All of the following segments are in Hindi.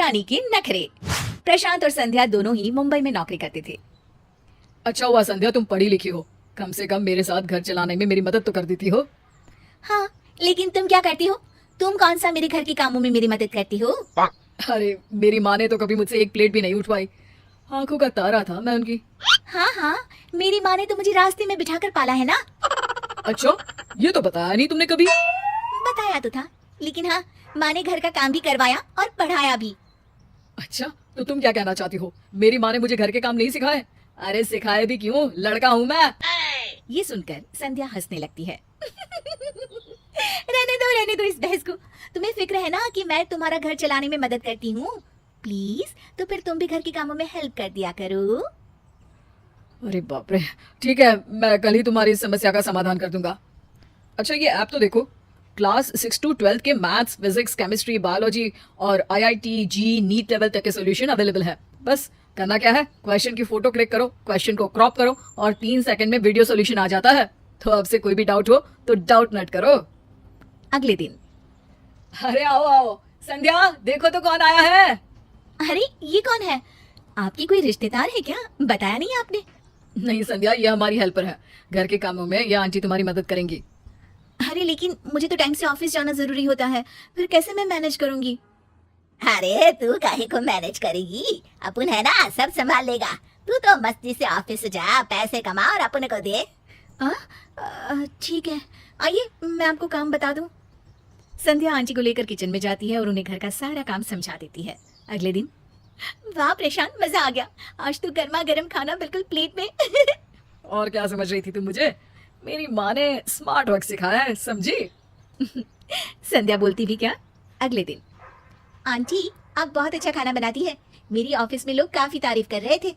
महारानी के नखरे। प्रशांत और संध्या दोनों ही मुंबई में नौकरी करते थे। अच्छा हुआ संध्या तुम पढ़ी लिखी हो, कम से कम मेरे साथ घर चलाने में मेरी मदद तो कर देती हो। हाँ, लेकिन तुम क्या करती हो? तुम कौन सा मेरे घर के कामों में मेरी मदद करती हो? अरे मेरी माँ ने तो कभी मुझसे एक प्लेट भी नहीं उठवाई, आंखों का तारा था मैं उनकी। हाँ, मेरी माँ ने तो मुझे रास्ते में बिठाकर पाला है ना। अच्छा, ये तो बताया नहीं तुमने कभी। बताया तो था, लेकिन हाँ, माँ ने घर का काम भी करवाया और पढ़ाया भी। अच्छा, तो तुम क्या कहना चाहती हो, मेरी माँ ने मुझे घर के काम नहीं सिखाए? अरे सिखाए भी क्यों, लड़का हूँ मैं। ये सुनकर संध्या हंसने लगती है। रहने दो इस बहस को। तुम्हें फिक्र है ना कि मैं तुम्हारा घर चलाने में मदद करती हूँ? प्लीज, तो फिर तुम भी घर के कामों में हेल्प कर दिया करो। अरे बाप रे, ठीक है, मैं कल ही तुम्हारी इस समस्या का समाधान कर दूंगा। अच्छा ये ऐप तो देखो, क्लास 6 to 12 के मैथ्स, फिजिक्स, केमिस्ट्री, बायोलॉजी और IIT जी नीट लेवल तक के सोल्यूशन अवेलेबल है। बस करना क्या है, क्वेश्चन की फोटो क्लिक करो, क्वेश्चन को क्रॉप करो और 3 सेकंड में वीडियो सोल्यूशन आ जाता है। तो अब से कोई भी डाउट हो तो डाउट नट करो। अगले दिन। अरे आओ आओ संध्या, देखो तो कौन आया है। अरे ये कौन है? आपकी कोई रिश्तेदार है क्या? बताया नहीं आपने। नहीं संध्या, ये हमारी हेल्पर है, घर के कामों में ये आंटी तुम्हारी मदद करेंगी। अरे लेकिन मुझे तो टाइम से ऑफिस जाना जरूरी होता है, फिर कैसे मैं मैनेज करूंगी? अरे तू काहे को मैनेज करेगी? अपन है ना, सब संभाल लेगा। तू तो मस्ती से ऑफिस जा, पैसे कमा और अपन को दे। ठीक है, आइए मैं आपको काम बता दूं। संध्या आंटी को लेकर किचन में जाती है और उन्हें घर का सारा काम समझा देती है। अगले दिन। वाह प्रशांत, मजा आ गया, आज तो गर्मा गर्म खाना बिल्कुल प्लेट में। और क्या समझ रही थी तुम मुझे? मेरी माँ ने स्मार्ट वर्क सिखाया है, समझी? संध्या बोलती भी क्या। अगले दिन। आंटी आप बहुत अच्छा खाना बनाती है, मेरी ऑफिस में लोग काफी तारीफ कर रहे थे।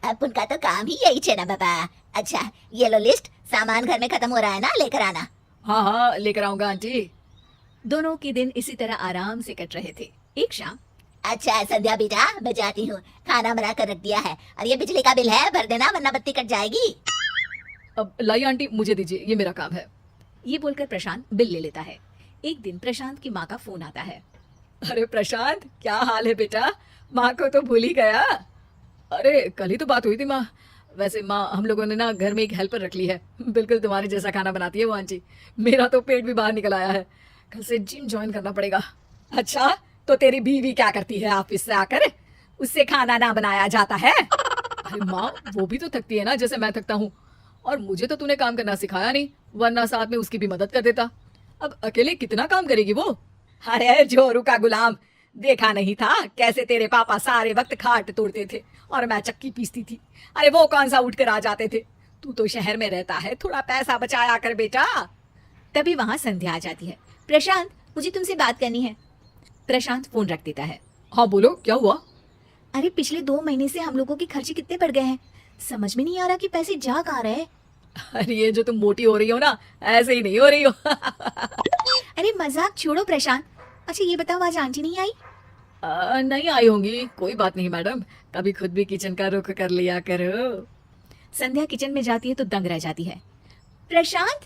अब उनका तो काम ही यही है ना बाबा। अच्छा ये लो लिस्ट, सामान घर में खत्म हो रहा है ना, लेकर आना। हाँ हाँ लेकर आऊंगा आंटी। दोनों के दिन इसी तरह आराम से कट रहे थे। एक शाम। अच्छा संध्या बेटा, मैं जाती हूँ, खाना बना कर रख दिया है और ये बिजली का बिल है, भर देना वरना बत्ती कट जाएगी। अब लाई आंटी, मुझे दीजिए, ये मेरा काम है। ये बोलकर प्रशांत बिल ले लेता है। एक दिन प्रशांत की माँ का फोन आता है। अरे प्रशांत, क्या हाल है बेटा? माँ को तो भूल ही गया। अरे कल ही तो बात हुई थी माँ। वैसे माँ, हम लोगों ने ना घर में एक हेल्पर रख ली है, बिल्कुल तुम्हारे जैसा खाना बनाती है वो आंटी। मेरा तो पेट भी बाहर निकल आया है, कल से जिम ज्वाइन करना पड़ेगा। अच्छा, तो तेरी बीवी क्या करती है ऑफिस से आकर? उससे खाना ना बनाया जाता है? अरे माँ, वो भी तो थकती है ना जैसे मैं थकता हूँ। और मुझे तो तूने काम करना सिखाया नहीं, वरना साथ में उसकी भी मदद कर देता। अब अकेले कितना काम करेगी वो? अरे जोरू का गुलाम, देखा नहीं था कैसे तेरे पापा सारे वक्त खाट तोड़ते थे और मैं चक्की पीसती थी। अरे वो कौन सा उठ कर आ जाते थे। तू तो शहर में रहता है, थोड़ा पैसा बचाया कर बेटा। तभी वहां संध्या आ जाती है। प्रशांत, मुझे तुमसे बात करनी है। प्रशांत फोन रख देता है। हाँ बोलो, क्या हुआ? अरे पिछले 2 महीने से हम लोगों के खर्चे कितने बढ़ गए हैं, समझ में नहीं आ रहा कि पैसे जा कहाँ रहे। अरे ये जो तुम मोटी हो रही हो ना, ऐसे ही नहीं हो रही हो। अरे मजाक छोड़ो प्रशांत। अच्छा ये बताओ, आज आंटी नहीं आई? नहीं आई होंगी, कोई बात नहीं मैडम, कभी खुद भी किचन का रुख कर लिया करो। संध्या किचन में जाती है तो दंग रह जाती है। प्रशांत,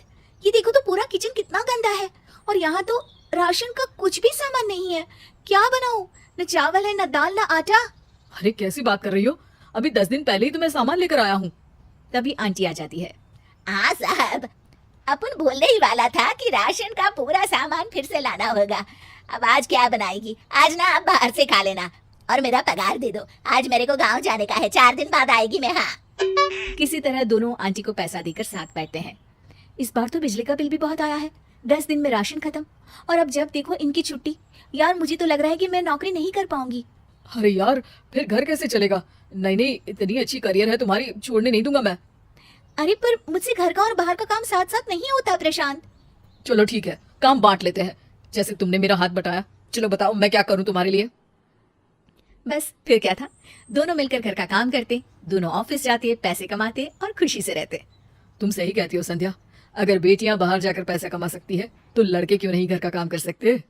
ये देखो तो पूरा किचन कितना गंदा है और यहाँ तो राशन का कुछ भी सामान नहीं है। क्या बनाऊं? न चावल है, न दाल, न आटा। अरे कैसी बात कर रही हो, अभी 10 दिन पहले ही तो मैं सामान लेकर आया हूँ। तभी आंटी आ जाती है। हाँ साहब, अपन बोलने ही वाला था कि राशन का पूरा सामान फिर से लाना होगा। अब आज क्या बनाएगी? आज ना आप बाहर से खा लेना और मेरा पगार दे दो, आज मेरे को गांव जाने का है, 4 दिन बाद आएगी मैं। हाँ। किसी तरह दोनों आंटी को पैसा देकर साथ बैठते हैं। इस बार तो बिजली का बिल भी बहुत आया है, 10 दिन में राशन खत्म और अब जब देखो इनकी छुट्टी। यार मुझे तो लग रहा है कि मैं नौकरी नहीं कर पाऊंगी। अरे यार, फिर घर कैसे चलेगा? नहीं नहीं, इतनी अच्छी करियर है तुम्हारी, छोड़ने नहीं दूंगा मैं। अरे पर मुझसे घर का और बाहर का काम साथ साथ नहीं होता प्रशांत। चलो ठीक है, काम बांट लेते हैं, जैसे तुमने मेरा हाथ बटाया। चलो बताओ मैं क्या करूं तुम्हारे लिए? बस फिर क्या था, दोनों मिलकर घर का काम करते, दोनों ऑफिस जाते, पैसे कमाते और खुशी से रहते। तुम सही कहती हो संध्या, अगर बेटियां बाहर जाकर पैसा कमा सकती है तो लड़के क्यों नहीं घर का काम कर सकते?